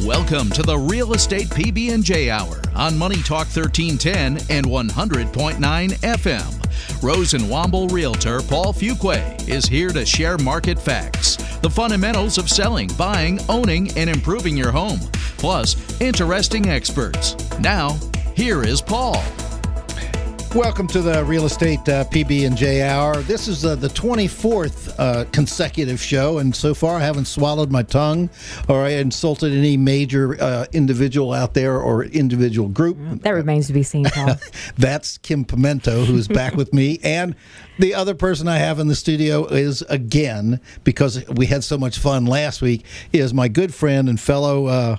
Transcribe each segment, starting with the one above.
Welcome to the Real Estate PB&J Hour on Money Talk 1310 and 100.9 FM. Rose and Womble Realtor Paul Fuquay is here to share market facts, the fundamentals of selling, buying, owning, and improving your home, plus interesting experts. Now, here is Paul. Welcome to the Real Estate PB&J Hour. This is the 24th consecutive show, and so far I haven't swallowed my tongue or insulted any major individual out there or individual group. That remains to be seen, Paul. That's Kim Pimento, who's back with me. And the other person I have in the studio is, again, because we had so much fun last week, is my good friend and fellow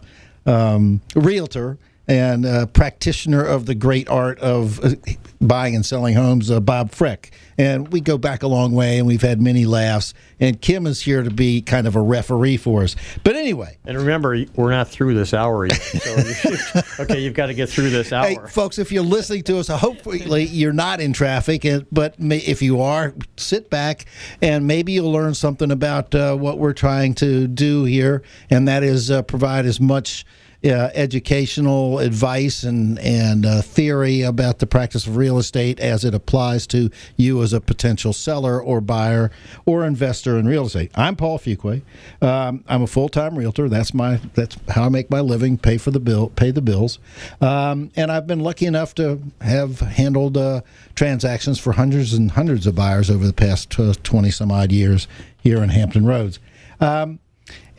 realtor and practitioner of the great art of buying and selling homes, Bob Freck. And we go back a long way, and we've had many laughs. And Kim is here to be kind of a referee for us. But anyway. And remember, we're not through this hour yet. So you've got to get through this hour. Hey, folks, if you're listening to us, hopefully you're not in traffic. But if you are, sit back, and maybe you'll learn something about what we're trying to do here, and that is provide as much educational advice and theory about the practice of real estate as it applies to you as a potential seller or buyer or investor in real estate. I'm Paul Fuquay. I'm a full-time realtor. That's how I make my living, pay the bills. And I've been lucky enough to have handled transactions for hundreds and hundreds of buyers over the past 20 some odd years here in Hampton Roads.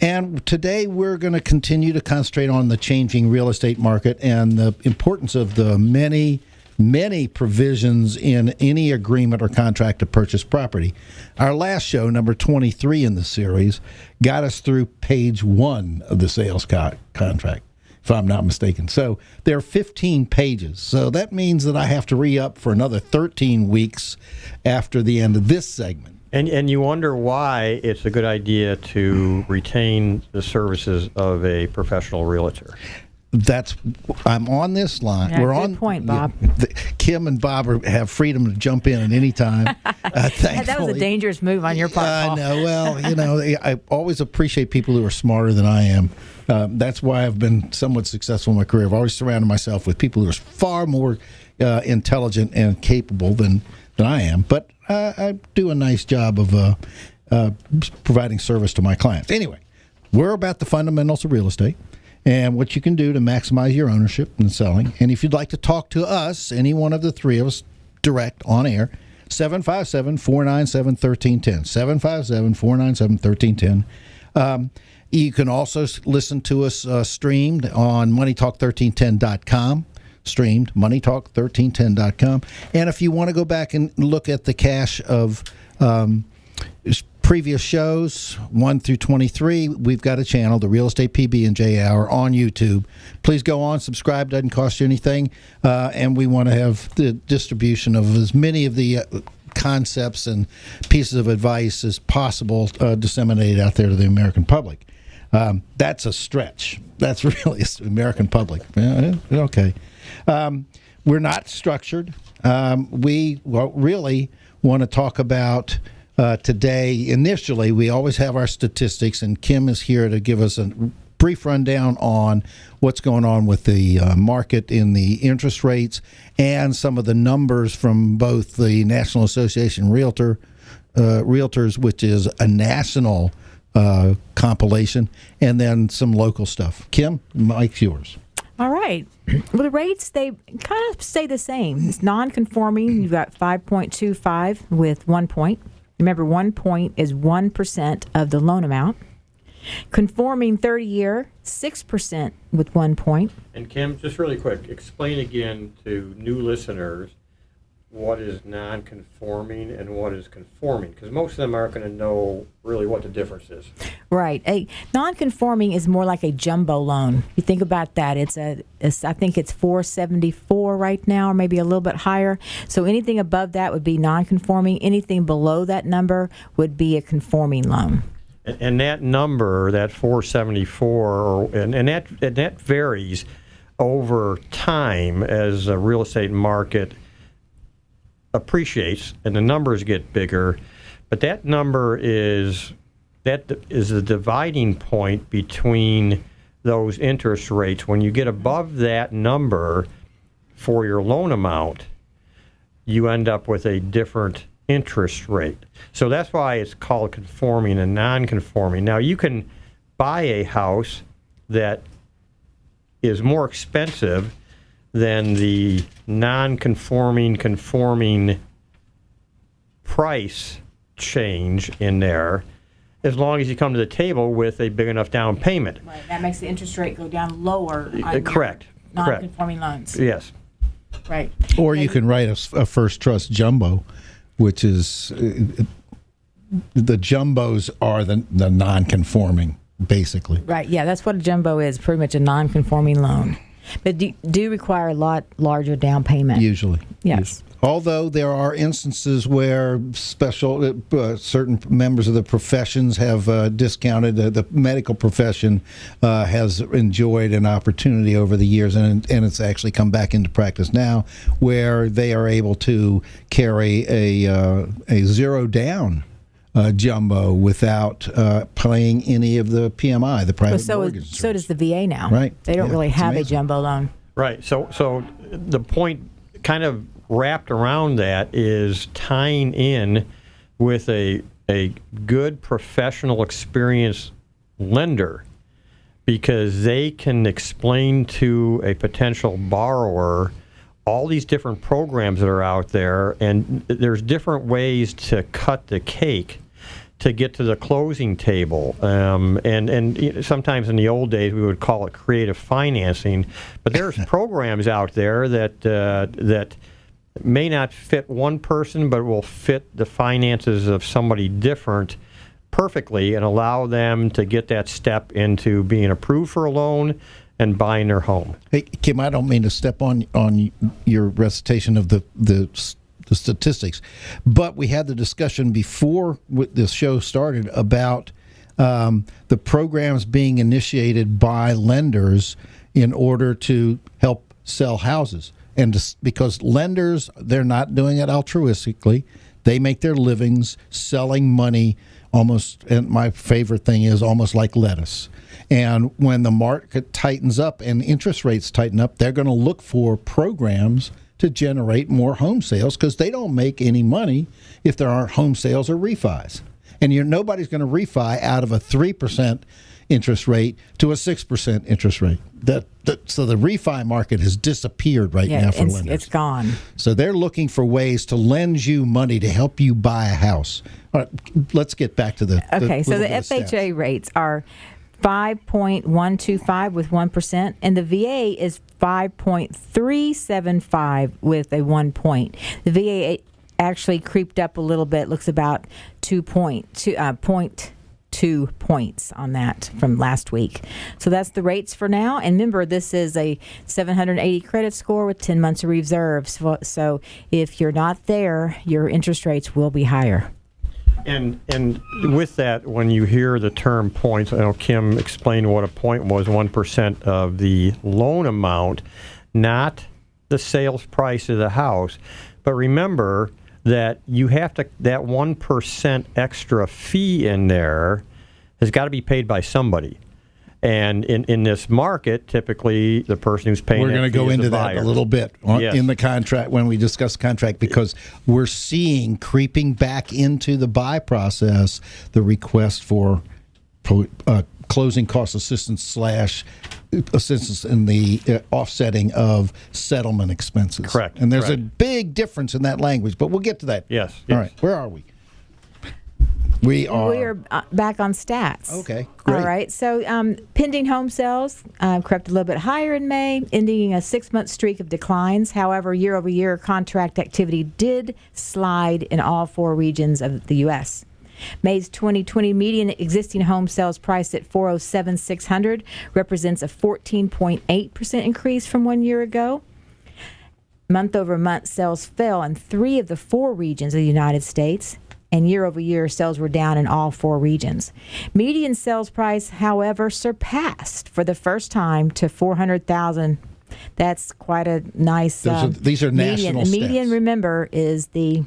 And today we're going to continue to concentrate on the changing real estate market and the importance of the many, many provisions in any agreement or contract to purchase property. Our last show, number 23 in the series, got us through page 1 of the sales contract, if I'm not mistaken. So there are 15 pages. So that means that I have to re-up for another 13 weeks after the end of this segment. And you wonder why it's a good idea to retain the services of a professional realtor. I'm on this line. Yeah, good point, Bob. Kim and Bob have freedom to jump in at any time. That was a dangerous move on your part, Paul. I know. Well, I always appreciate people who are smarter than I am. That's why I've been somewhat successful in my career. I've always surrounded myself with people who are far more intelligent and capable than I am. But I do a nice job of providing service to my clients. Anyway, we're about the fundamentals of real estate and what you can do to maximize your ownership and selling. And if you'd like to talk to us, any one of the three of us, direct on air, 757-497-1310. 757-497-1310. You can also listen to us streamed on moneytalk1310.com. Streamed, moneytalk1310.com. And if you want to go back and look at the cache of previous shows, 1 through 23, we've got a channel, the Real Estate PB&J Hour, on YouTube. Please go on, subscribe, doesn't cost you anything. And we want to have the distribution of as many of the concepts and pieces of advice as possible disseminated out there to the American public. That's a stretch. That's really the American public. Okay. We're not structured. We really want to talk about today. Initially, we always have our statistics, and Kim is here to give us a brief rundown on what's going on with the market in the interest rates and some of the numbers from both the National Association Realtors, which is a national compilation, and then some local stuff. Kim, mic's yours. All right. Well, the rates, they kind of stay the same. It's non-conforming. You've got 5.25 with 1 point. Remember, 1 point is 1% of the loan amount. Conforming 30-year, 6% with 1 point. And Kim, just really quick, explain again to new listeners what is non-conforming and what is conforming, because most of them aren't going to know really what the difference is. Right. A non-conforming is more like a jumbo loan. You think about that. I think it's 474 right now, or maybe a little bit higher. So anything above that would be non-conforming. Anything below that number would be a conforming loan. And that number, that 474, and that varies over time as the real estate market appreciates and the numbers get bigger, but that number is the dividing point between those interest rates. When you get above that number for your loan amount, you end up with a different interest rate. So that's why it's called conforming and non-conforming. Now, you can buy a house that is more expensive than the non-conforming, conforming price change in there, as long as you come to the table with a big enough down payment. Right. That makes the interest rate go down lower on Correct. your non-conforming loans. Yes. Right. Or you can write a First Trust Jumbo, which is the jumbos are the non-conforming, basically. Right. Yeah, that's what a jumbo is, pretty much a non-conforming loan. But do require a lot larger down payment. Usually. Yes. Although there are instances where certain members of the professions have discounted, the medical profession has enjoyed an opportunity over the years, and it's actually come back into practice now, where they are able to carry a zero down jumbo without paying any of the PMI, the private mortgage. So does the VA now. Right. They don't really have amazing. a jumbo loan. Right. So the point kind of wrapped around that is tying in with a good professional experienced lender, because they can explain to a potential borrower all these different programs that are out there, and there's different ways to cut the cake to get to the closing table. And sometimes in the old days we would call it creative financing, but there's programs out there that may not fit one person, but will fit the finances of somebody different perfectly and allow them to get that step into being approved for a loan and buying their home. Hey, Kim, I don't mean to step on your recitation of the statistics, but we had the discussion before this show started about the programs being initiated by lenders in order to help sell houses. And because lenders, they're not doing it altruistically. They make their livings selling money almost, and my favorite thing is almost like lettuce. And when the market tightens up and interest rates tighten up, they're going to look for programs to generate more home sales, because they don't make any money if there aren't home sales or refis. And nobody's going to refi out of a 3% interest rate to a 6% interest rate. So the refi market has disappeared now for lenders. It's gone. So they're looking for ways to lend you money to help you buy a house. All right, let's get back to the so the FHA rates are 5.125 with 1%, and the VA is 5.375 with a 1 point. The VA actually creeped up a little bit. Looks about 2 points on that from last week. So that's the rates for now. And remember, this is a 780 credit score with 10 months of reserves. So if you're not there, your interest rates will be higher. And with that, when you hear the term points, I know Kim explained what a point was, 1% of the loan amount, not the sales price of the house. But remember that you have to, that 1% extra fee in there has got to be paid by somebody. And in this market, typically the person who's paying we're going to go into that a little bit in the contract when we discuss contract, because we're seeing creeping back into the buy process the request for closing cost assistance / assistance in the offsetting of settlement expenses. Correct. And there's a big difference in that language, but we'll get to that. Yes. All right. Where are we? We are back on stats. Okay, great. All right. So pending home sales crept a little bit higher in May, ending a 6-month streak of declines. However, year-over-year contract activity did slide in all 4 regions of the U.S. May's 2020 median existing home sales price at $407,600 represents a 14.8% increase from 1 year ago. Month-over-month sales fell in 3 of the 4 regions of the United States, and year-over-year sales were down in all 4 regions. Median sales price, however, surpassed for the first time to $400,000. That's quite a nice. These are national stats. Median, remember, is the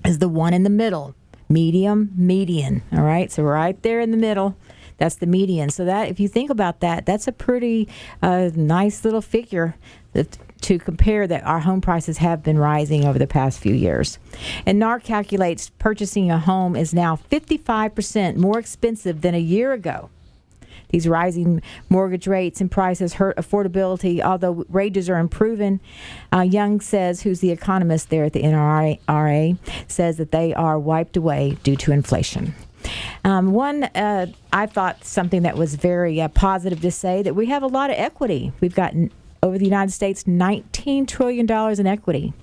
one in the middle. Median. All right, so right there in the middle. That's the median. So that, if you think about that, that's a pretty nice little figure to compare that our home prices have been rising over the past few years. And NAR calculates purchasing a home is now 55% more expensive than a year ago. These rising mortgage rates and prices hurt affordability, although wages are improving. Young says, who's the economist there at the NRA, says that they are wiped away due to inflation. I thought something that was very positive to say, that we have a lot of equity. We've got, over the United States, $19 trillion in equity.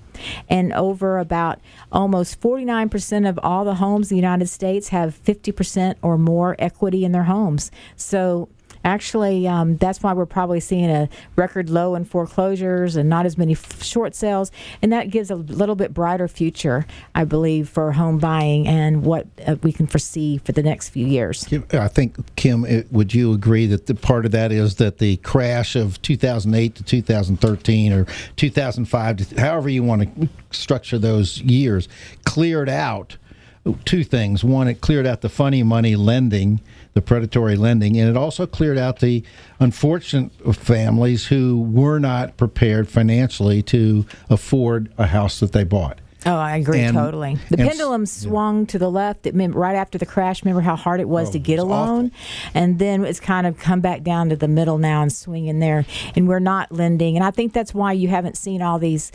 And over about almost 49% of all the homes in the United States have 50% or more equity in their homes. So actually, that's why we're probably seeing a record low in foreclosures and not as many short sales. And that gives a little bit brighter future, I believe, for home buying and what we can foresee for the next few years. I think, Kim, would you agree that the part of that is that the crash of 2008 to 2013 or 2005, to, however you want to structure those years, cleared out two things. One, it cleared out the funny money lending, the predatory lending, and it also cleared out the unfortunate families who were not prepared financially to afford a house that they bought. Oh, I agree totally. The pendulum swung to the left. Right after the crash, remember how hard it was to get a loan? And then it's kind of come back down to the middle now and swinging there. And we're not lending. And I think that's why you haven't seen all these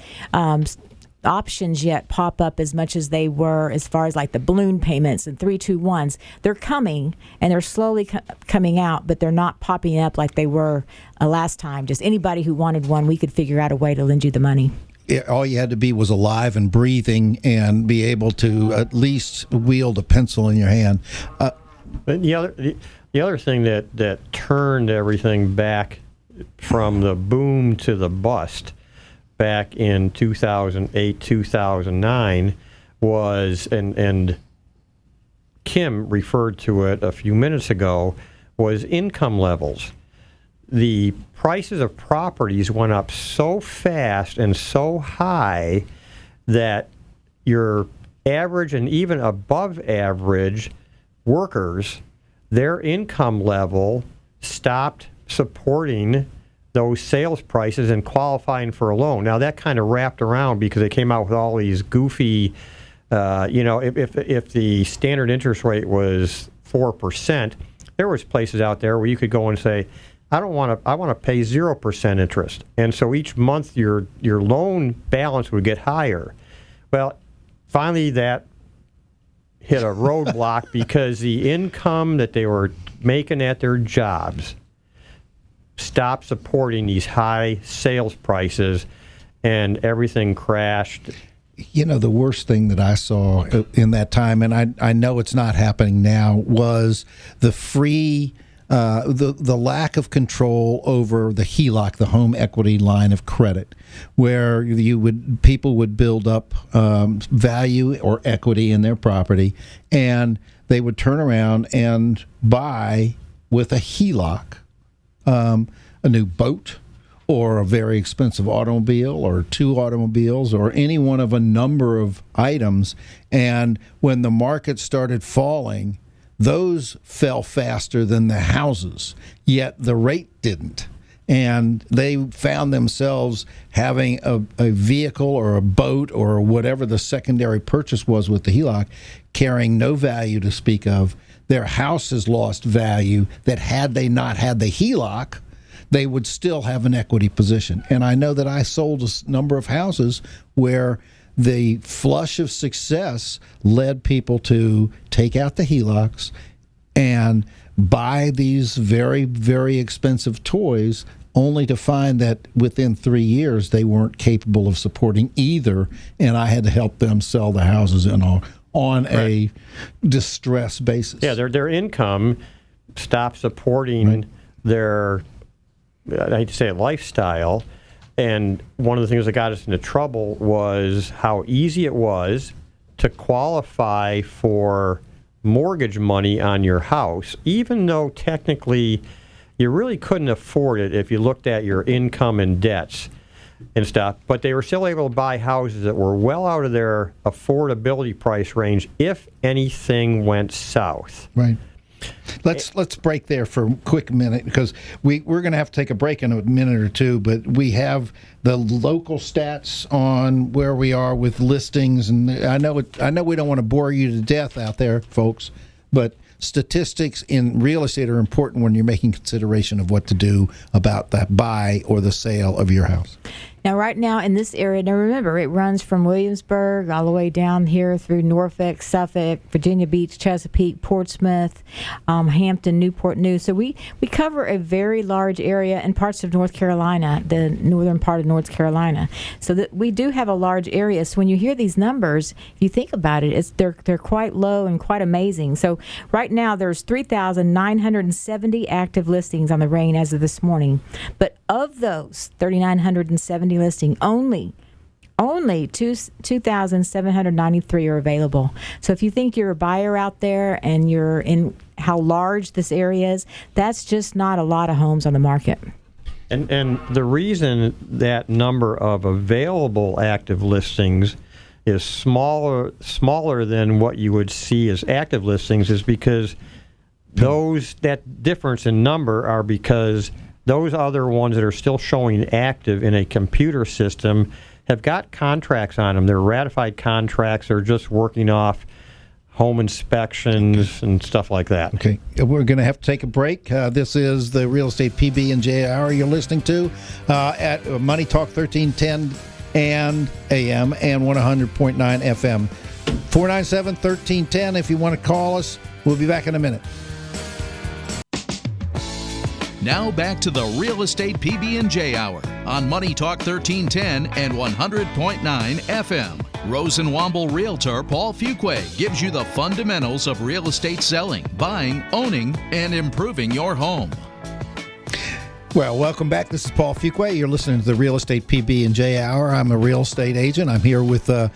options yet pop up as much as they were, as far as like the balloon payments and 3-2-1s. They're coming, and they're slowly coming out, but they're not popping up like they were last time. Just anybody who wanted one, we could figure out a way to lend you the money. All you had to be was alive and breathing and be able to at least wield a pencil in your hand. The other thing that turned everything back from the boom to the bust back in 2008, 2009 was, and Kim referred to it a few minutes ago, was income levels. The prices of properties went up so fast and so high that your average and even above average workers, their income level stopped supporting those sales prices and qualifying for a loan. Now that kind of wrapped around because they came out with all these goofy, if the standard interest rate was 4%, there was places out there where you could go and say, I want to pay 0% interest. And so each month your loan balance would get higher. Well, finally that hit a roadblock because the income that they were making at their jobs stopped supporting these high sales prices, and everything crashed. You know, the worst thing that I saw in that time, and I know it's not happening now, was the the lack of control over the HELOC, the home equity line of credit, where people would build up value or equity in their property, and they would turn around and buy with a HELOC a new boat or a very expensive automobile or 2 automobiles or any one of a number of items. And when the market started falling, those fell faster than the houses, yet the rate didn't. And they found themselves having a vehicle or a boat or whatever the secondary purchase was with the HELOC carrying no value to speak of. Their house has lost value that had they not had the HELOC, they would still have an equity position. And I know that I sold a number of houses where the flush of success led people to take out the HELOCs and buy these very, very expensive toys, only to find that within 3 years they weren't capable of supporting either, and I had to help them sell the houses and all on a distress basis. Yeah, their income stopped supporting their, I hate to say it, lifestyle. And one of the things that got us into trouble was how easy it was to qualify for mortgage money on your house, even though technically you really couldn't afford it if you looked at your income and debts and stuff. But they were still able to buy houses that were well out of their affordability price range if anything went south. Right. Let's break there for a quick minute, because we're going to have to take a break in a minute or two, but we have the local stats on where we are with listings, and I know we don't want to bore you to death out there, folks, but statistics in real estate are important when you're making consideration of what to do about that buy or the sale of your house. Now, right now in this area, now remember, it runs from Williamsburg all the way down here through Norfolk, Suffolk, Virginia Beach, Chesapeake, Portsmouth, Hampton, Newport News. So we cover a very large area in parts of North Carolina, the northern part of North Carolina. So that we do have a large area. So when you hear these numbers, if you think about it, they're quite low and quite amazing. So right now there's 3,970 active listings on the RAIN as of this morning. But of those 3,970 listing, only 2,793 are available. So if you think you're a buyer out there and you're in how large this area is, that's just not a lot of homes on the market. And the reason that number of available active listings is smaller than what you would see as active listings is because that difference in number are because those other ones that are still showing active in a computer system have got contracts on them. They're ratified contracts. They're just working off home inspections and stuff like that. Okay, we're going to have to take a break. This is the Real Estate PB&J Hour you're listening to at Money Talk 1310 and AM and 100.9 FM. 497-1310 if you want to call us. We'll be back in a minute. Now back to the Real Estate PB&J Hour on Money Talk 1310 and 100.9 FM. Rosenwomble Realtor Paul Fuqua gives you the fundamentals of real estate selling, buying, owning, and improving your home. Well, welcome back. This is Paul Fuqua. You're listening to the Real Estate PB&J Hour. I'm a real estate agent. I'm here with a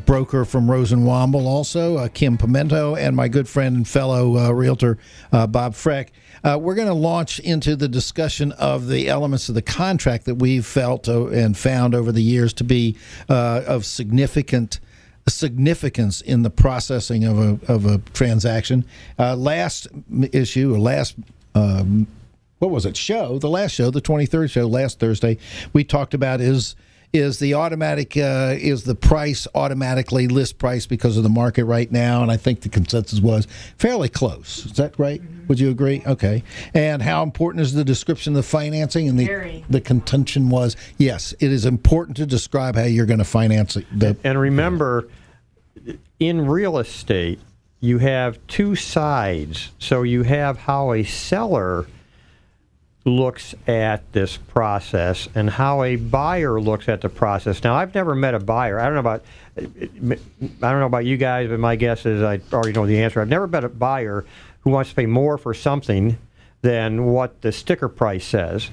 broker from Rosenwomble also, Kim Pimento, and my good friend and fellow realtor, Bob Freck. We're going to launch into the discussion of the elements of the contract that we've felt and found over the years to be of significance in the processing of a transaction. Last issue, or last what was it? The last show, the 23rd show, last Thursday, we talked about is the price automatically list price because of the market right now? And I think the consensus was fairly close. Is that right? Mm-hmm. Would you agree? Okay. And how important is the description of the financing? And the contention was, yes, it is important to describe how you're going to finance it. And remember, in real estate, you have two sides. So you have how a seller looks at this process and how a buyer looks at the process. Now, I've never met a buyer. I don't know about you guys, but my guess is I already know the answer. I've never met a buyer who wants to pay more for something than what the sticker price says.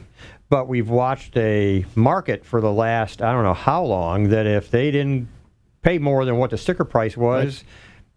But we've watched a market for the last, I don't know how long, that if they didn't pay more than what the sticker price was,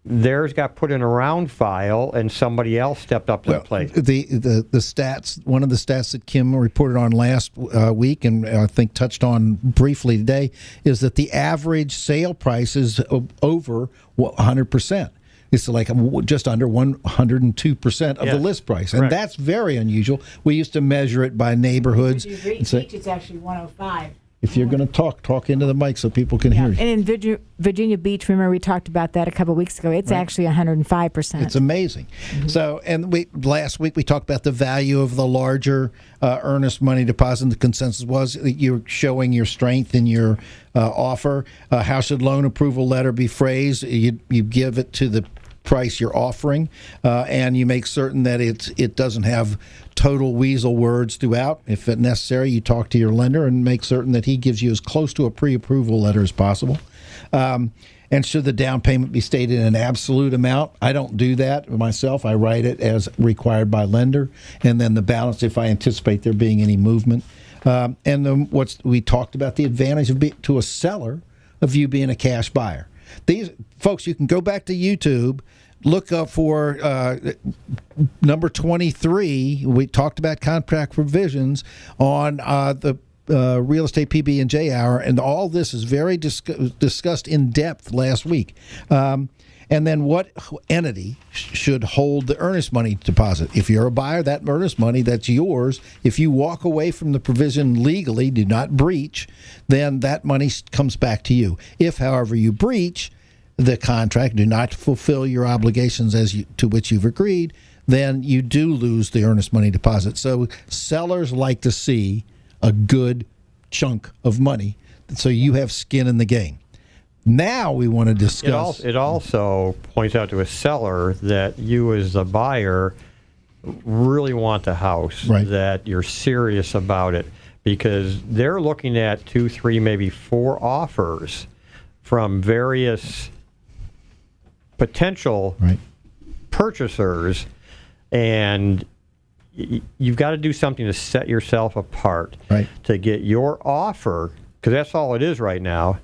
theirs got put in a round file, and somebody else stepped up to the plate. The stats, one of the stats that Kim reported on last week, and I think touched on briefly today, is that the average sale price is over 100%. It's like just under 102% of the list price, and that's very unusual. We used to measure it by neighborhoods. It's actually 105. If you're going to talk into the mic so people can hear you. And in Virginia Beach, remember we talked about that a couple of weeks ago. It's actually 105%. It's amazing. Mm-hmm. So, and last week we talked about the value of the larger earnest money deposit. The consensus was that you're showing your strength in your offer. How should loan approval letter be phrased? You give it to the price you're offering, and you make certain that it doesn't have total weasel words throughout. If necessary, you talk to your lender and make certain that he gives you as close to a pre-approval letter as possible. And should the down payment be stated in an absolute amount? I don't do that myself. I write it as required by lender, and then the balance if I anticipate there being any movement. And then we talked about the advantage to a seller of you being a cash buyer. These folks, you can go back to YouTube, look up for number 23. We talked about contract provisions on the Real Estate PB&J Hour, and all this is very discussed in depth last week. And And then what entity should hold the earnest money deposit? If you're a buyer, that earnest money, that's yours. If you walk away from the provision legally, do not breach, then that money comes back to you. If, however, you breach the contract, do not fulfill your obligations to which you've agreed, then you do lose the earnest money deposit. So sellers like to see a good chunk of money, so you have skin in the game. Now we want to discuss. It also points out to a seller that you as the buyer really want the house, right, that you're serious about it, because they're looking at 2, 3, maybe 4 offers from various potential purchasers, and you've got to do something to set yourself apart, to get your offer, because that's all it is right now.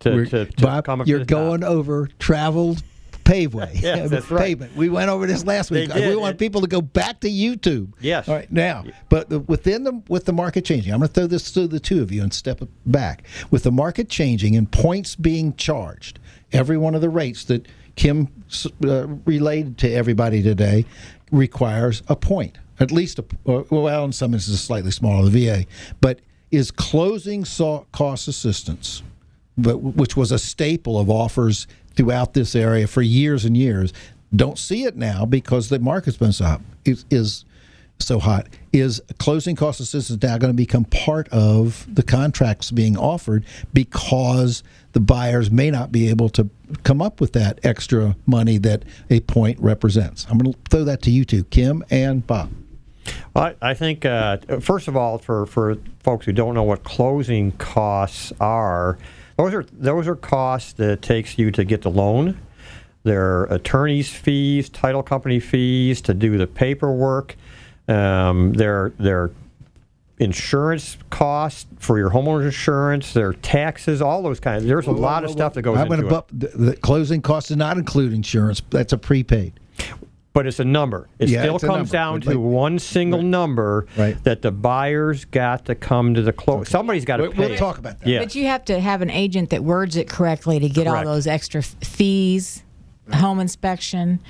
Bob, come up you're to the going top. over traveled paveway. Yes, that's right. Pavement. We went over this last week. We want people to go back to YouTube. Yes. All right, now, but with the market changing, I'm going to throw this to the two of you and step back. With the market changing and points being charged, every one of the rates that Kim relayed to everybody today requires a point, at least, well, in some instances, slightly smaller, the VA, but is closing cost assistance, which was a staple of offers throughout this area for years and years. Don't see it now because the market's been so hot. Is closing cost assistance now going to become part of the contracts being offered because the buyers may not be able to come up with that extra money that a point represents? I'm going to throw that to you two, Kim and Bob. Well, I think, first of all, for folks who don't know what closing costs are, those are costs that it takes you to get the loan. There are attorney's fees, title company fees to do the paperwork. There are insurance costs for your homeowner's insurance. There are taxes, all those kinds. There's a lot of stuff that goes into it. The closing costs do not include insurance. That's a prepaid. But it's a number. It still comes down to one single number that the buyer's got to come to the close. Somebody's got to pay. We'll talk about that. Yeah. But you have to have an agent that words it correctly to get all those extra fees, home inspection,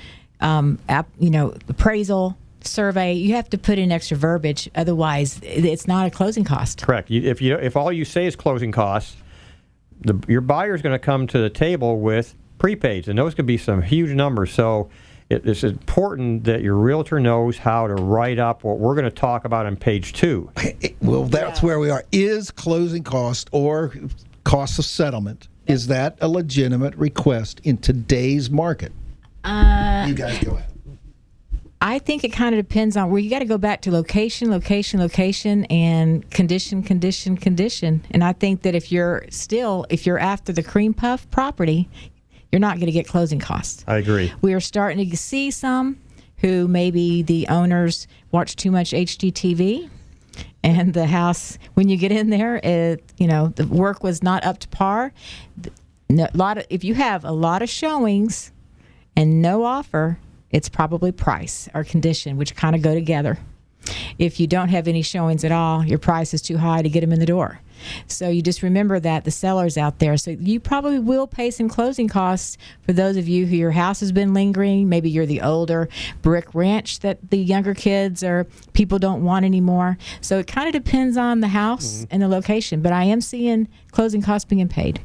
appraisal, survey. You have to put in extra verbiage. Otherwise, it's not a closing cost. Correct. If all you say is closing costs, your buyer's going to come to the table with prepaids, and those could be some huge numbers. So it's important that your realtor knows how to write up what we're going to talk about on page 2. Well, that's where we are. Is closing cost or cost of settlement, is that a legitimate request in today's market? You guys go ahead. I think it kind of depends on where you got to go back to location, and condition. And I think that if you're after the cream puff property, you're not going to get closing costs. I agree. We are starting to see some who maybe the owners watch too much HGTV, and the house, when you get in there, the work was not up to par. If you have a lot of showings and no offer, it's probably price or condition, which kind of go together. If you don't have any showings at all, your price is too high to get them in the door. So you just remember that, the sellers out there. So you probably will pay some closing costs for those of you who your house has been lingering. Maybe you're the older brick ranch that the younger kids or people don't want anymore. So it kind of depends on the house and the location. But I am seeing closing costs being paid.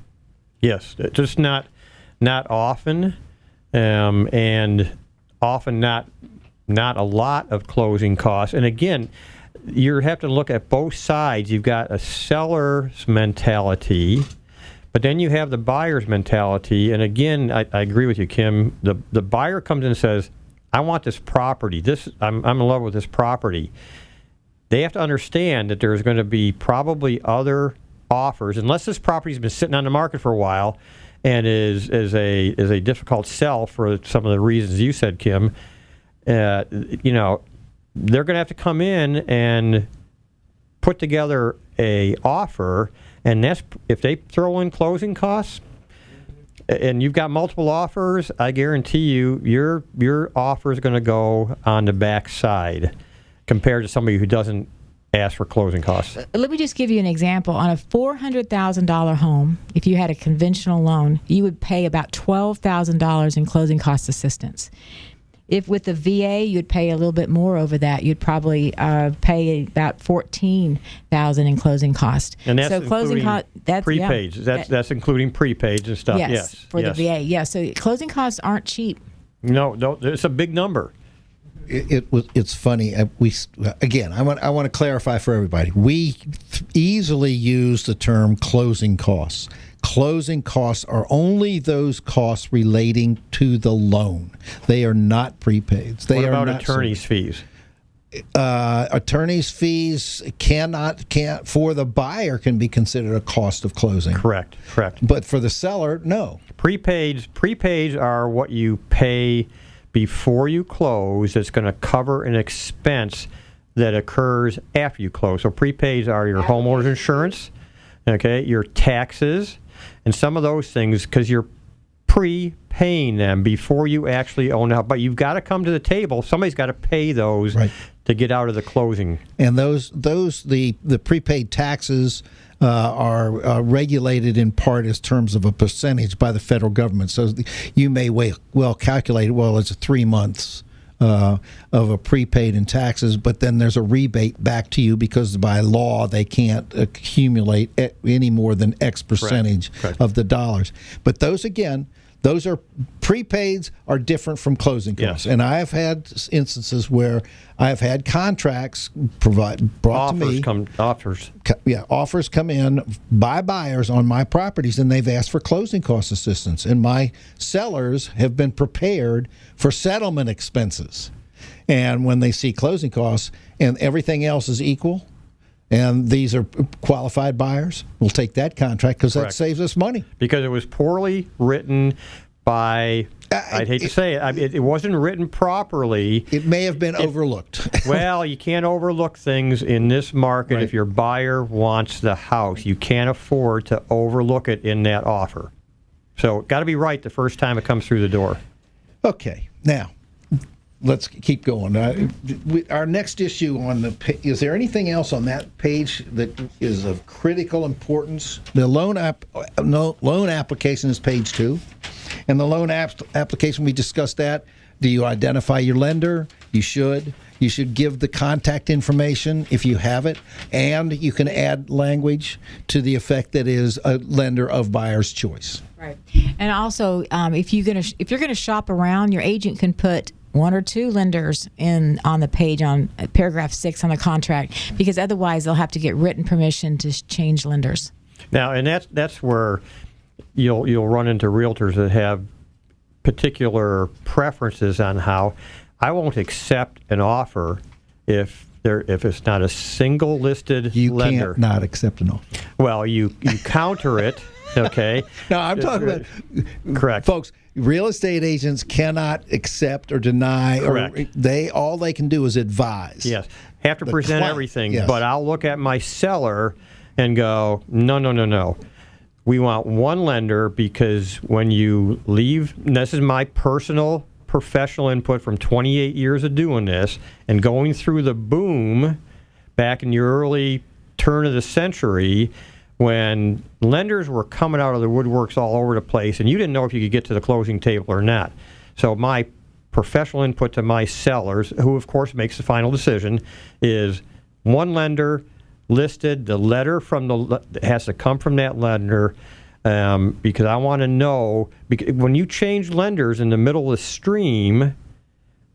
Yes, just not often, and often not a lot of closing costs. And again, you have to look at both sides. You've got a seller's mentality, but then you have the buyer's mentality. And again, I agree with you, Kim. The buyer comes in and says, I want this property. I'm in love with this property. They have to understand that there's going to be probably other offers, unless this property's been sitting on the market for a while and is a difficult sell for some of the reasons you said, Kim. They're going to have to come in and put together a offer, and that's if they throw in closing costs, and you've got multiple offers, I guarantee you your offer is going to go on the back side compared to somebody who doesn't ask for closing costs. Let me just give you an example. On a $400,000 home, if you had a conventional loan, you would pay about $12,000 in closing cost assistance. If with the VA, you'd pay a little bit more over that. You'd probably pay about $14,000 in closing cost. And that's so closing including prepaids. That's including prepaids and stuff. Yes, for the VA. Yeah, so closing costs aren't cheap. No, it's a big number. It's funny. I want to clarify for everybody. We easily use the term closing costs. Closing costs are only those costs relating to the loan. They are not prepaids. What about attorney's fees? Attorney's fees can't for the buyer can be considered a cost of closing. Correct. But for the seller, no. Prepaids are what you pay before you close. That's going to cover an expense that occurs after you close. So prepaids are your homeowner's insurance, okay, your taxes, and some of those things, because you're prepaying them before you actually own the house. But you've got to come to the table. Somebody's got to pay those to get out of the closing. And the prepaid taxes are regulated in part as terms of a percentage by the federal government. So you may well calculate, it's 3 months of a prepaid in taxes, but then there's a rebate back to you because by law they can't accumulate any more than X percentage of the dollars. But those are prepaids are different from closing costs. Yes. And I have had instances where I've had contracts brought to me. Offers come in by buyers on my properties, and they've asked for closing cost assistance. And my sellers have been prepared for settlement expenses. And when they see closing costs and everything else is equal, and these are qualified buyers, we'll take that contract because that saves us money. Because it was poorly written by, I'd hate to say it, it wasn't written properly. It may have been overlooked. Well, you can't overlook things in this market if your buyer wants the house. You can't afford to overlook it in that offer. So got to be right the first time it comes through the door. Okay, now let's keep going. Our next issue on is there anything else on that page that is of critical importance? The loan application is page 2. And the loan application, we discussed that. Do you identify your lender? You should. You should give the contact information if you have it, and you can add language to the effect that is a lender of buyer's choice. Right. And also, if you're gonna shop around, your agent can put 1 or 2 lenders on the page on paragraph 6 on the contract, because otherwise they'll have to get written permission to change lenders. Now, and that's where you'll run into realtors that have particular preferences on how. I won't accept an offer if it's not a single listed lender. You can't not accept an offer. Well, you counter it, okay? No, I'm talking about correct, folks. Real estate agents cannot accept or deny. Correct. All they can do is advise. Yes, have to present everything. Yes. But I'll look at my seller and go, no. We want one lender, because when you leave, and this is my personal professional input from 28 years of doing this and going through the boom back in your early turn of the century, when lenders were coming out of the woodworks all over the place and you didn't know if you could get to the closing table or not. So my professional input to my sellers, who of course makes the final decision, is one lender listed. The letter has to come from that lender, because I want to know, because when you change lenders in the middle of the stream,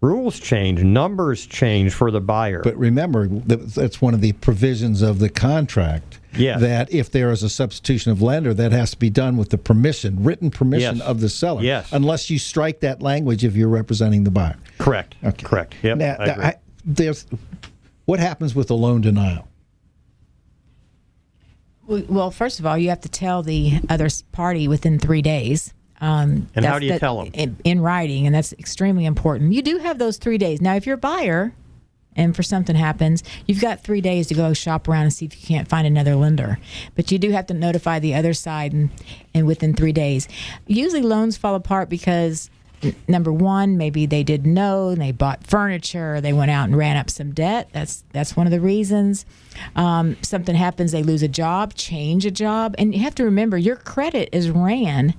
rules change, numbers change for the buyer. But remember, that's one of the provisions of the contract. Yes. That if there is a substitution of lender, that has to be done with the written permission of the seller. Yes. Unless you strike that language if you're representing the buyer. Correct. Okay. Correct. Yep. Now, what happens with a loan denial? Well, first of all, you have to tell the other party within 3 days. And how do you tell them? In writing, and that's extremely important. You do have those 3 days. Now, if you're a buyer and for something happens, you've got 3 days to go shop around and see if you can't find another lender. But you do have to notify the other side and within 3 days. Usually loans fall apart because number one, maybe they didn't know and they bought furniture, or they went out and ran up some debt. That's one of the reasons. Something happens, they lose a job, change a job, and you have to remember your credit is ran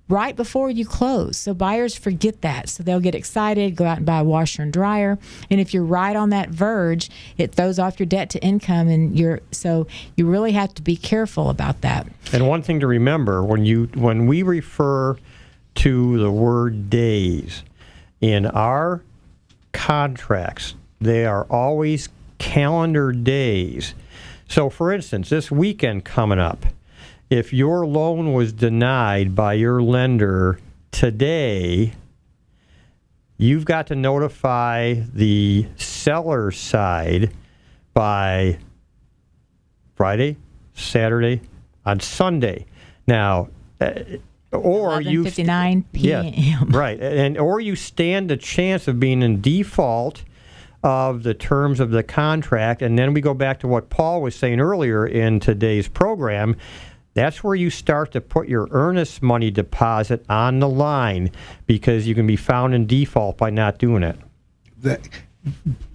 right before you close. So buyers forget that. So they'll get excited, go out and buy a washer and dryer. And if you're right on that verge, it throws off your debt to income, and so you really have to be careful about that. And one thing to remember, when we refer to the word days in our contracts, they are always calendar days. So for instance, this weekend coming up, if your loan was denied by your lender today, you've got to notify the seller side by Friday, Saturday, on Sunday. Now, or you 11:59 p.m. Yeah, right, or you stand a chance of being in default of the terms of the contract. And then we go back to what Paul was saying earlier in today's program. That's where you start to put your earnest money deposit on the line, because you can be found in default by not doing it.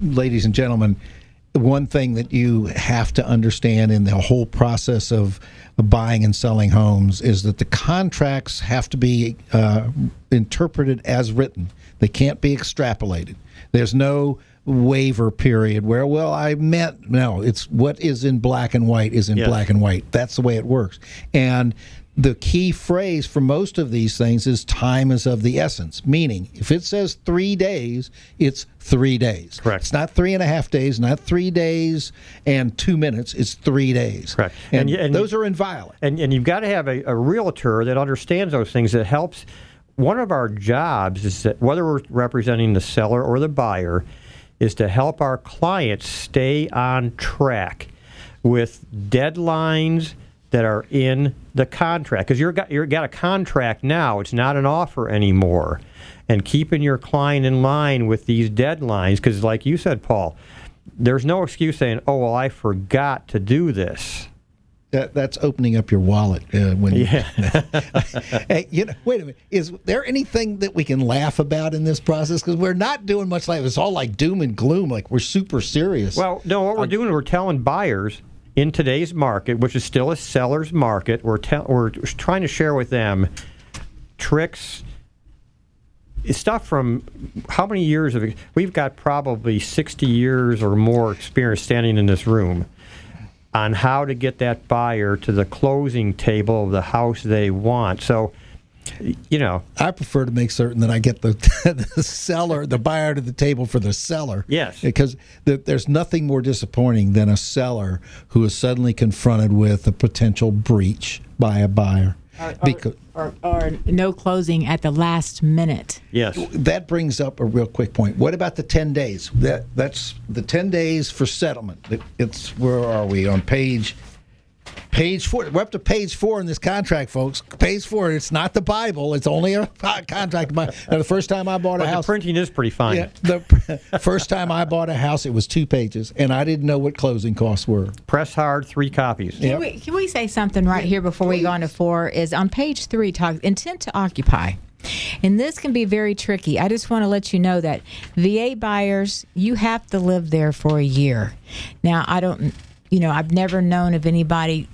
Ladies and gentlemen, one thing that you have to understand in the whole process of buying and selling homes is that the contracts have to be interpreted as written. They can't be extrapolated. There's no waiver period where, well, I meant, no, it's what is in black and white is in black and white. That's the way it works. And the key phrase for most of these things is time is of the essence, meaning if it says 3 days, it's 3 days. Correct. It's not 3.5 days, not 3 days and 2 minutes. It's 3 days. Correct. And those are inviolate. And you've got to have a realtor that understands those things, that helps. One of our jobs is that, whether we're representing the seller or the buyer, is to help our clients stay on track with deadlines that are in the contract. Because you've got a contract now. It's not an offer anymore. And keeping your client in line with these deadlines, because like you said, Paul, there's no excuse saying, oh, well, I forgot to do this. That's opening up your wallet. When Hey, wait a minute. Is there anything that we can laugh about in this process? Because we're not doing much life. It's all like doom and gloom. Like we're super serious. Well, no. What we're doing, we're telling buyers in today's market, which is still a seller's market, we're trying to share with them tricks. Stuff from how many years of? We've got probably 60 years or more experience standing in this room on how to get that buyer to the closing table of the house they want. So, I prefer to make certain that I get the seller, the buyer, to the table for the seller. Yes. Because there's nothing more disappointing than a seller who is suddenly confronted with a potential breach by a buyer. Or no closing at the last minute. Yes. That brings up a real quick point. What about the 10 days? That's the 10 days for settlement. It's, where are we? On page 4. We're up to page 4 in this contract, folks. Page 4. It's not the Bible. It's only a contract. Now, the first time I bought a house, the printing is pretty fine. Yeah, the first time I bought a house, it was 2 pages, and I didn't know what closing costs were. Press hard, 3 copies. Can we say something right here before we go on to 4? Is on page 3, intent to occupy. And this can be very tricky. I just want to let you know that VA buyers, you have to live there for a year. Now, I've never known of anybody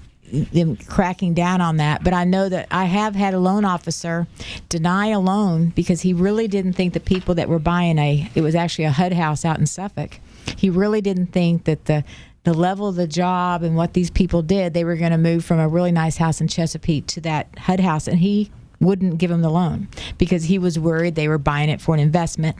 cracking down on that, but I know that I have had a loan officer deny a loan because he really didn't think the people that were buying it was actually a HUD house out in Suffolk. He really didn't think that the level of the job and what these people did, they were going to move from a really nice house in Chesapeake to that HUD house, and he wouldn't give them the loan because he was worried they were buying it for an investment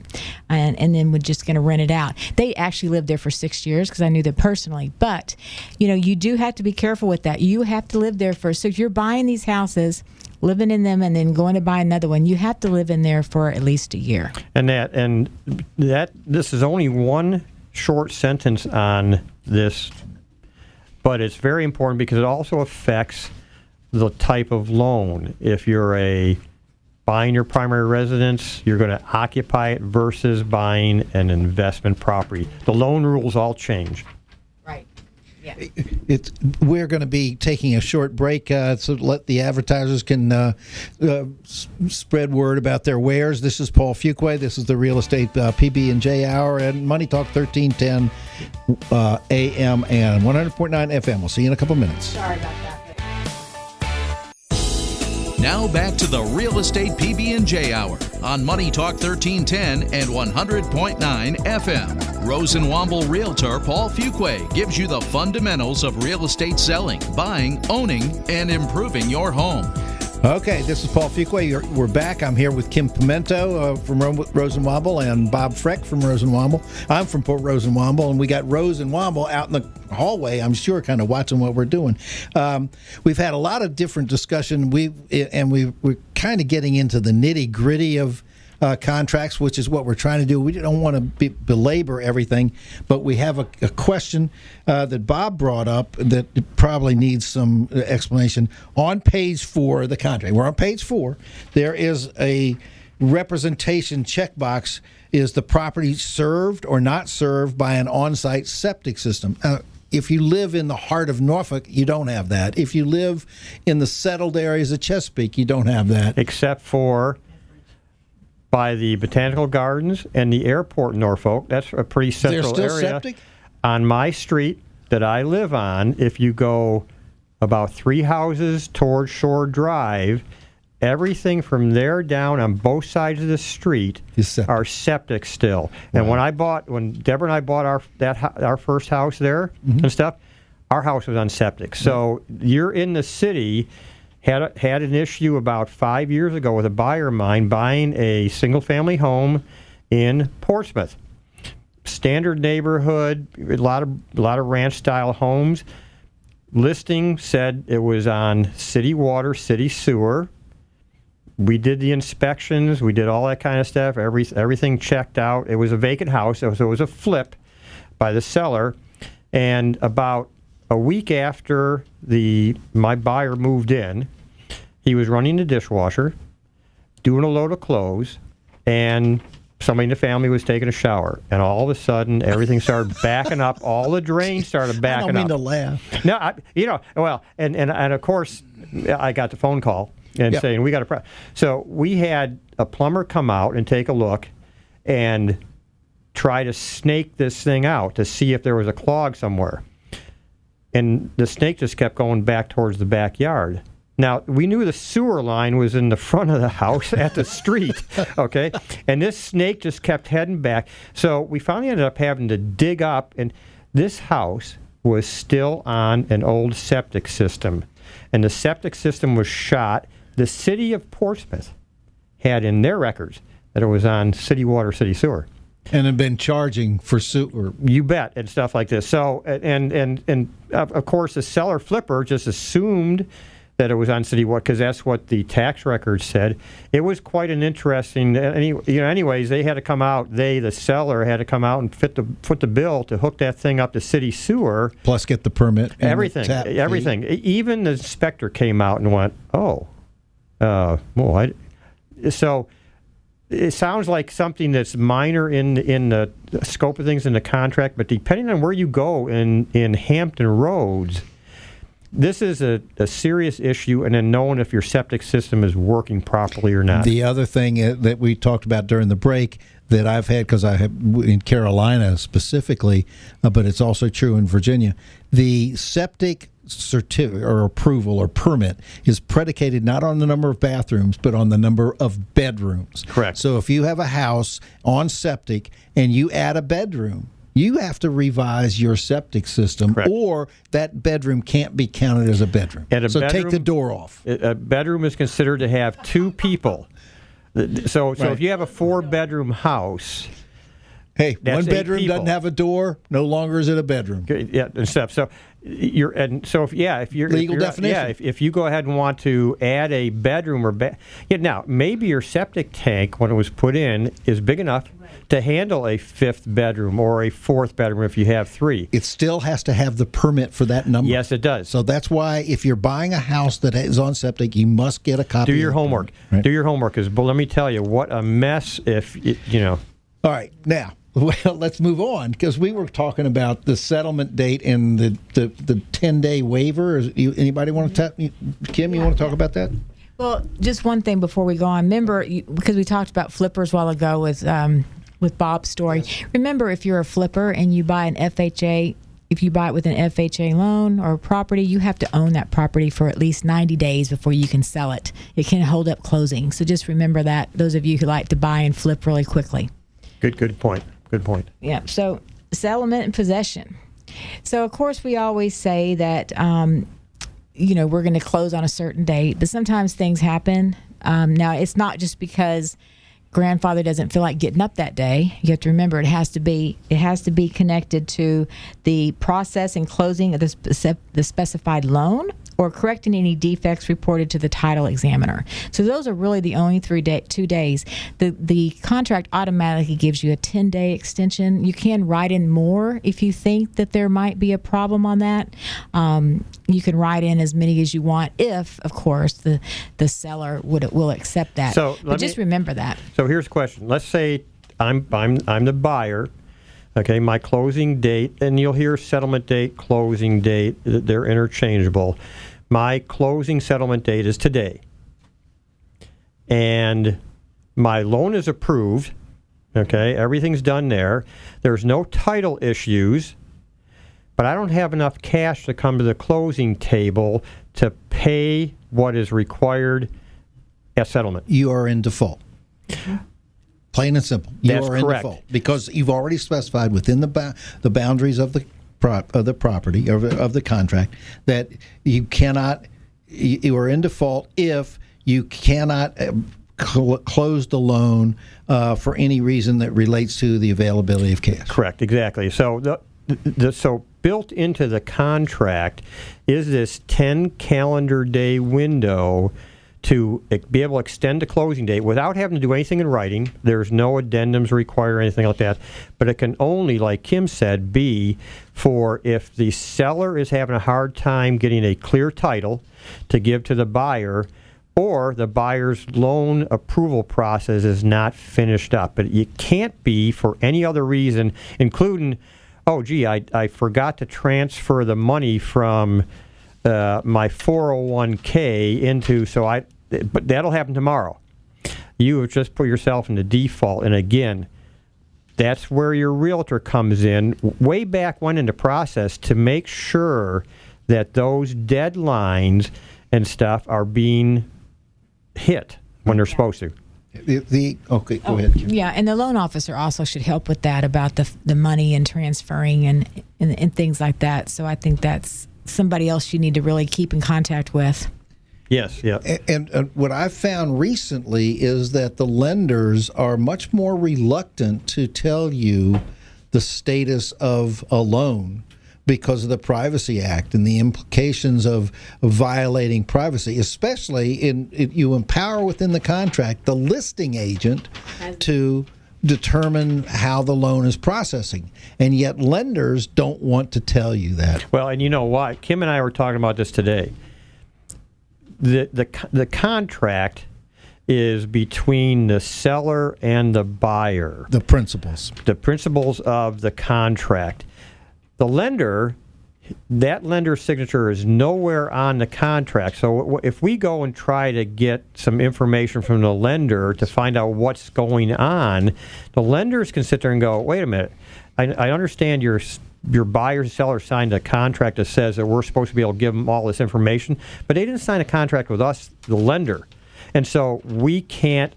and then were just going to rent it out. They actually lived there for 6 years because I knew them personally. But, you do have to be careful with that. You have to live there so if you're buying these houses, living in them and then going to buy another one, you have to live in there for at least a year. And this is only one short sentence on this, but it's very important because it also affects the type of loan. If you're buying your primary residence, you're going to occupy it versus buying an investment property. The loan rules all change. Right. Yeah. we're going to be taking a short break so let the advertisers can spread word about their wares. This is Paul Fuqua. This is the Real Estate PB&J Hour and Money Talk 1310 AM and 100.9 FM. We'll see you in a couple minutes. Sorry about that. Now back to the Real Estate PB&J Hour on Money Talk 1310 and 100.9 FM. Rosenwamble Realtor Paul Fuqua gives you the fundamentals of real estate selling, buying, owning, and improving your home. Okay, this is Paul Fuqua. We're back. I'm here with Kim Pimento from Rosenwamble and Bob Freck from Rosenwamble. I'm from Port Rosenwamble, and we got Rosenwamble out in the hallway, I'm sure, kind of watching what we're doing. We've had a lot of different discussion. We're kind of getting into the nitty-gritty of contracts, which is what we're trying to do. We don't want to belabor everything, but we have a question that Bob brought up that probably needs some explanation. On page 4 of the contract, we're on page 4, there is a representation checkbox. Is the property served or not served by an on-site septic system? If you live in the heart of Norfolk, you don't have that. If you live in the settled areas of Chesapeake, you don't have that. Except for by the Botanical Gardens and the airport in Norfolk. That's a pretty central They're still area. Septic? On my street that I live on, if you go about 3 houses towards Shore Drive, everything from there down on both sides of the street are septic still. And when Deborah and I bought our first house there and stuff, our house was on septic. So you're in the city. Had an issue about 5 years ago with a buyer of mine buying a single-family home in Portsmouth. Standard neighborhood, a lot of ranch-style homes. Listing said it was on city water, city sewer. We did the inspections. We did all that kind of stuff. Everything checked out. It was a vacant house, so it was a flip by the seller. And about a week after my buyer moved in, he was running the dishwasher, doing a load of clothes, and somebody in the family was taking a shower. And all of a sudden, everything started backing up. All the drains started backing up. I don't mean to laugh. No, and of course, I got the phone call and saying, we got a problem. So we had a plumber come out and take a look and try to snake this thing out to see if there was a clog somewhere. And the snake just kept going back towards the backyard. Now, we knew the sewer line was in the front of the house at the street, okay? And this snake just kept heading back. So we finally ended up having to dig up, and this house was still on an old septic system. And the septic system was shot. The city of Portsmouth had in their records that it was on city water, city sewer. And had been charging for sewer. You bet, and stuff like this. So, and of course, the seller flipper just assumed that it was on city water because that's what the tax records said. It was quite an interesting. Anyways, they had to come out. The seller had to come out and foot the bill to hook that thing up to city sewer. Plus, get the permit. And everything. Even the inspector came out and went, so. It sounds like something that's minor in the scope of things in the contract, but depending on where you go in Hampton Roads, this is a serious issue, and then knowing if your septic system is working properly or not. The other thing that we talked about during the break that I've had, because I have in Carolina specifically, but it's also true in Virginia, the septic certificate or approval or permit is predicated not on the number of bathrooms but on the number of bedrooms. Correct. So if you have a house on septic and you add a bedroom, you have to revise your septic system. Correct. Or that bedroom can't be counted as a bedroom. Take the door off. A bedroom is considered to have 2 people. So if you have a 4-bedroom house, hey, one bedroom doesn't have a door, no longer is it a bedroom. Yeah, and stuff. So if you're legal definition. If you go ahead and want to add a bedroom or now maybe your septic tank when it was put in is big enough to handle a 5th bedroom or a 4th bedroom if you have 3. It still has to have the permit for that number. Yes, it does. So that's why if you're buying a house that is on septic, you must get a copy. Do your homework. Right? Do your homework, because let me tell you what a mess if you know. All right, now Well, let's move on, because we were talking about the settlement date and the 10-day waiver. Anybody want to Kim, you want to talk about that? Well, just one thing before we go on. Remember, because we talked about flippers a while ago with Bob's story. Yes. Remember, if you're a flipper and you buy an FHA, if you buy it with an FHA loan or property, you have to own that property for at least 90 days before you can sell it. It can hold up closing. So just remember that, those of you who like to buy and flip really quickly. Good point. Good point. Yeah. So settlement and possession. So, of course, we always say that, we're going to close on a certain date, but sometimes things happen. Now, it's not just because grandfather doesn't feel like getting up that day. You have to remember it has to be connected to the process and closing of the specified loan or correcting any defects reported to the title examiner. So those are really the only 2 days. The contract automatically gives you a 10-day extension. You can write in more if you think that there might be a problem on that. You can write in as many as you want if, of course, the seller will accept that. So but just remember that. So here's a question. Let's say I'm the buyer. Okay, my closing date, and you'll hear settlement date, closing date. They're interchangeable. My closing settlement date is today. And my loan is approved. Okay, everything's done there. There's no title issues, but I don't have enough cash to come to the closing table to pay what is required at settlement. You are in default. Plain and simple. That's are in correct. default because you've already specified within the boundaries of the property of the contract that you cannot. You are in default if you cannot close the loan for any reason that relates to the availability of cash. Correct. Exactly. So so built into the contract is this 10 calendar day window to be able to extend the closing date without having to do anything in writing. There's no addendums required or anything like that. But it can only, like Kim said, be for if the seller is having a hard time getting a clear title to give to the buyer, or the buyer's loan approval process is not finished up. But it can't be for any other reason, including, oh, gee, I forgot to transfer the money from my 401k into, but that'll happen tomorrow. You have just put yourself into default. And again, that's where your realtor comes in way back when in the process to make sure that those deadlines and stuff are being hit when they're supposed to. Okay, go ahead, Kim. Yeah, and the loan officer also should help with that about the money and transferring and things like that. So I think that's somebody else you need to really keep in contact with. Yes, yeah. And what I've found recently is that the lenders are much more reluctant to tell you the status of a loan because of the Privacy Act and the implications of violating privacy, especially you empower within the contract the listing agent to determine how the loan is processing. And yet lenders don't want to tell you that. Well, and you know what? Kim and I were talking about this today. The contract is between the seller and the buyer. The principles. The principles of the contract. The lender, that lender's signature is nowhere on the contract. So if we go and try to get some information from the lender to find out what's going on, the lenders can sit there and go, wait a minute, I understand your buyer and seller signed a contract that says that we're supposed to be able to give them all this information, but they didn't sign a contract with us, the lender. And so we can't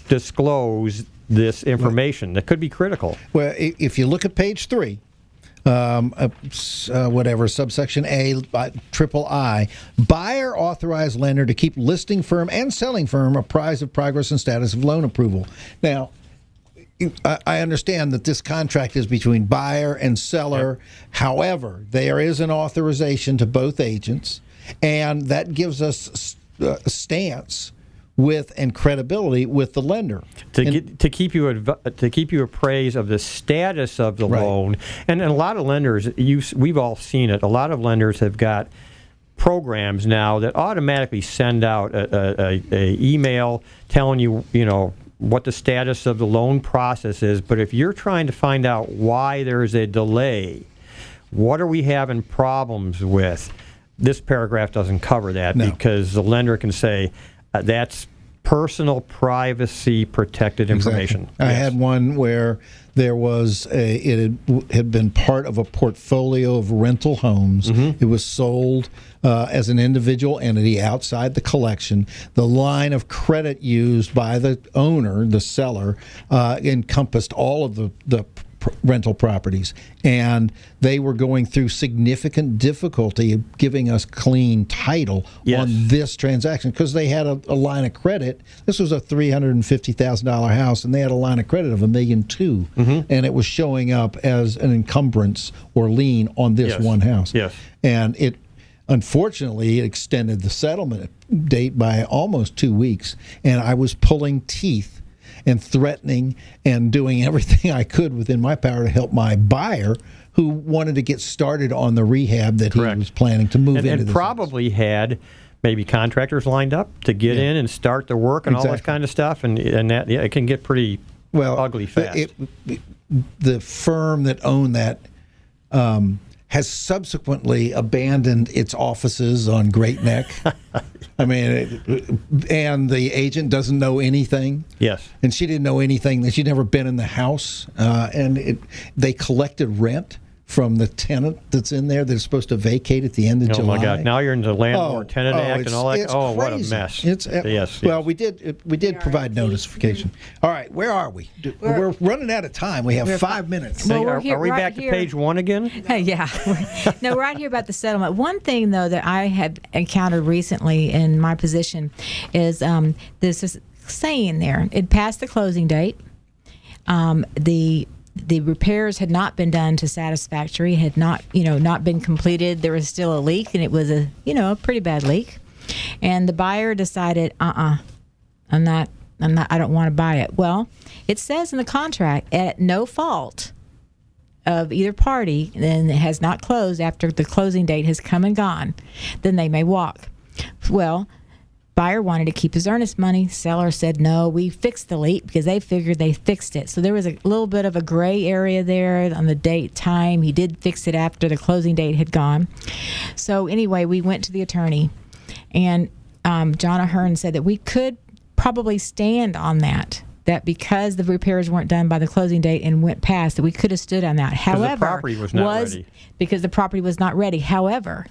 disclose this information. That could be critical. Well, if you look at page 3, subsection A, triple I, buyer authorized lender to keep listing firm and selling firm apprised of progress and status of loan approval. Now, I understand that this contract is between buyer and seller. Yep. However, there is an authorization to both agents, and that gives us a stance with and credibility with the lender to keep you appraised of the status of the loan. And a lot of lenders, we've all seen it. A lot of lenders have got programs now that automatically send out a email telling you, what the status of the loan process is. But if you're trying to find out why there's a delay, what are we having problems with, this paragraph doesn't cover that, because the lender can say that's personal privacy protected information. Exactly. I had one where there was it had been part of a portfolio of rental homes. It was sold as an individual entity outside the collection. The line of credit used by the owner, the seller, encompassed all of the rental properties, and they were going through significant difficulty of giving us clean title on this transaction because they had a line of credit. This was a $350,000 house, and they had a line of credit of $1.2 million, and it was showing up as an encumbrance or lien on this one house. And it unfortunately extended the settlement date by almost 2 weeks, and I was pulling teeth and threatening and doing everything I could within my power to help my buyer who wanted to get started on the rehab that he was planning to move into. And probably had maybe contractors lined up to get in and start the work and all this kind of stuff. And that it can get pretty ugly fast. The firm that owned that has subsequently abandoned its offices on Great Neck. I mean, and the agent doesn't know anything. And she didn't know anything. She'd never been in the house. And they collected rent from the tenant that's in there that's supposed to vacate at the end of July. Oh my God! Now you're into the Landlord-Tenant Act and all that. Oh, what a mess! Well, we did provide notification. All right, where are we? We're running out of time. We have 5 minutes. Well, are we back to page 1 again? Yeah. No, we're right here about the settlement. One thing, though, that I have encountered recently in my position is this is saying there, it passed the closing date. The repairs had not been done to satisfactory, had not been completed. There was still a leak, and it was a pretty bad leak. And the buyer decided, I don't want to buy it. Well, it says in the contract, at no fault of either party, then it has not closed after the closing date has come and gone, then they may walk. Well, buyer wanted to keep his earnest money. Seller said, no, we fixed the leak because they figured they fixed it. So there was a little bit of a gray area there on the date, time. He did fix it after the closing date had gone. So anyway, we went to the attorney, and John Ahern said that we could probably stand on that because the repairs weren't done by the closing date and went past, that we could have stood on that. However, the property was not ready. Because the property was not ready. However,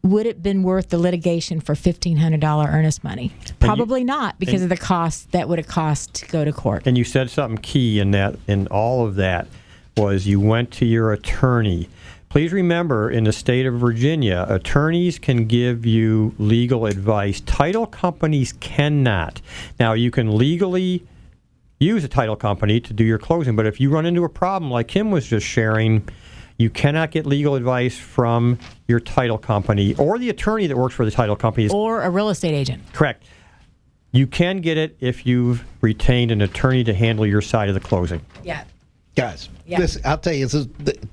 would it have been worth the litigation for $1,500 earnest money? Probably not, because of the cost that would have cost to go to court. And you said something key in all of that was you went to your attorney. Please remember, in the state of Virginia, attorneys can give you legal advice. Title companies cannot. Now, you can legally use a title company to do your closing, but if you run into a problem like Kim was just sharing, you cannot get legal advice from your title company or the attorney that works for the title company. Or a real estate agent. Correct. You can get it if you've retained an attorney to handle your side of the closing. Yeah. Guys, I'll tell you,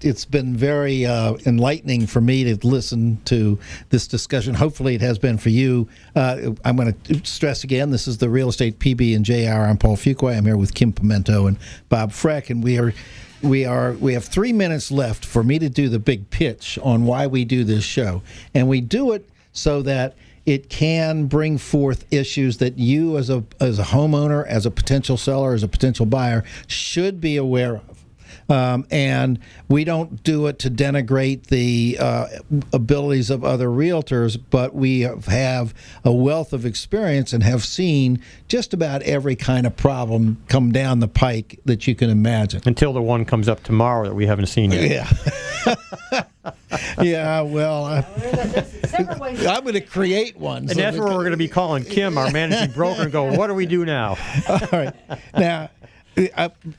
it's been very enlightening for me to listen to this discussion. Hopefully it has been for you. I'm going to stress again, this is the Real Estate PB&J Hour. I'm Paul Fuqua. I'm here with Kim Pimento and Bob Freck, and we have 3 minutes left for me to do the big pitch on why we do this show. And we do it so that it can bring forth issues that you as a homeowner, as a potential seller, as a potential buyer should be aware of. And we don't do it to denigrate the abilities of other realtors, but we have a wealth of experience and have seen just about every kind of problem come down the pike that you can imagine. Until the one comes up tomorrow that we haven't seen yet. Yeah. Yeah, well, I'm going to create one. And that's where we're going to be calling Kim, our managing broker, and go, what do we do now? All right. Now,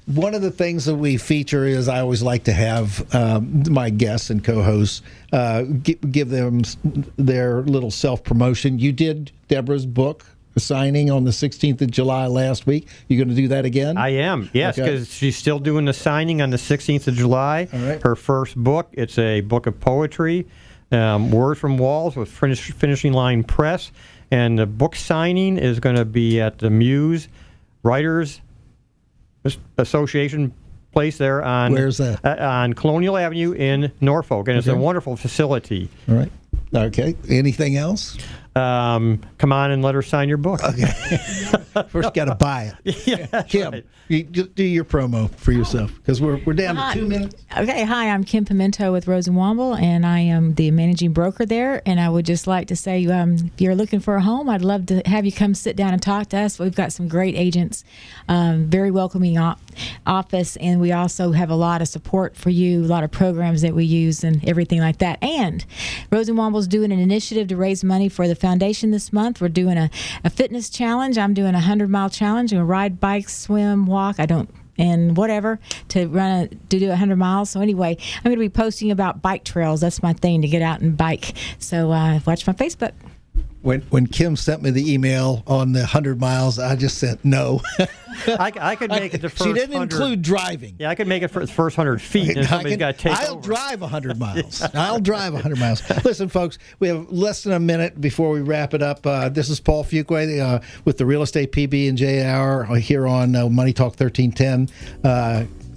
one of the things that we feature is I always like to have my guests and co-hosts give them their little self-promotion. You did Deborah's book signing on the 16th of July last week. You going to do that again? I am, yes, because she's still doing the signing on the 16th of July. All right. Her first book. It's a book of poetry, Word from Walls with Finishing Line Press. And the book signing is going to be at the Muse Writers Association place there on Where's that? On Colonial Avenue in Norfolk, and it's a wonderful facility. All right. Okay. Anything else? Come on and let her sign your book. Okay. First, got to buy it. Yeah, Kim, right. you do your promo for yourself because we're down to 2 minutes. Okay, hi, I'm Kim Pimento with Rose and Womble, and I am the managing broker there. And I would just like to say, if you're looking for a home, I'd love to have you come sit down and talk to us. We've got some great agents, very welcoming office, and we also have a lot of support for you, a lot of programs that we use and everything like that. And Rose and Womble's doing an initiative to raise money for the foundation this month. We're doing a fitness challenge. I'm doing a 100-mile challenge. I'm going to ride, bike, swim, walk. And whatever to do 100 miles. So anyway, I'm going to be posting about bike trails. That's my thing, to get out and bike. So watch my Facebook. When Kim sent me the email on the 100 miles, I just said no. I could make it the first. She didn't 100. include driving. Yeah, I could make it for the first 100 feet, and somebody's got to take I'll over. drive 100 miles. I'll drive 100 miles. Listen, folks, we have less than a minute before we wrap it up. This is Paul Fuqua with the Real Estate PB&J Hour here on Money Talk 1310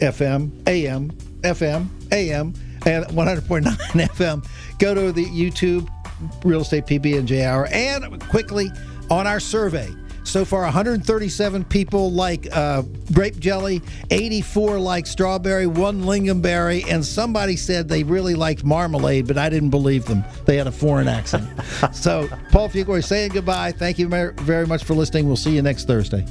FM, AM, FM, AM, and 100.9 FM. Go to the YouTube Real Estate PB&J Hour, and quickly on our survey. So far, 137 people like grape jelly, 84 like strawberry, 1 lingonberry, and somebody said they really liked marmalade, but I didn't believe them. They had a foreign accent. So, Paul Fuqua saying goodbye. Thank you very much for listening. We'll see you next Thursday.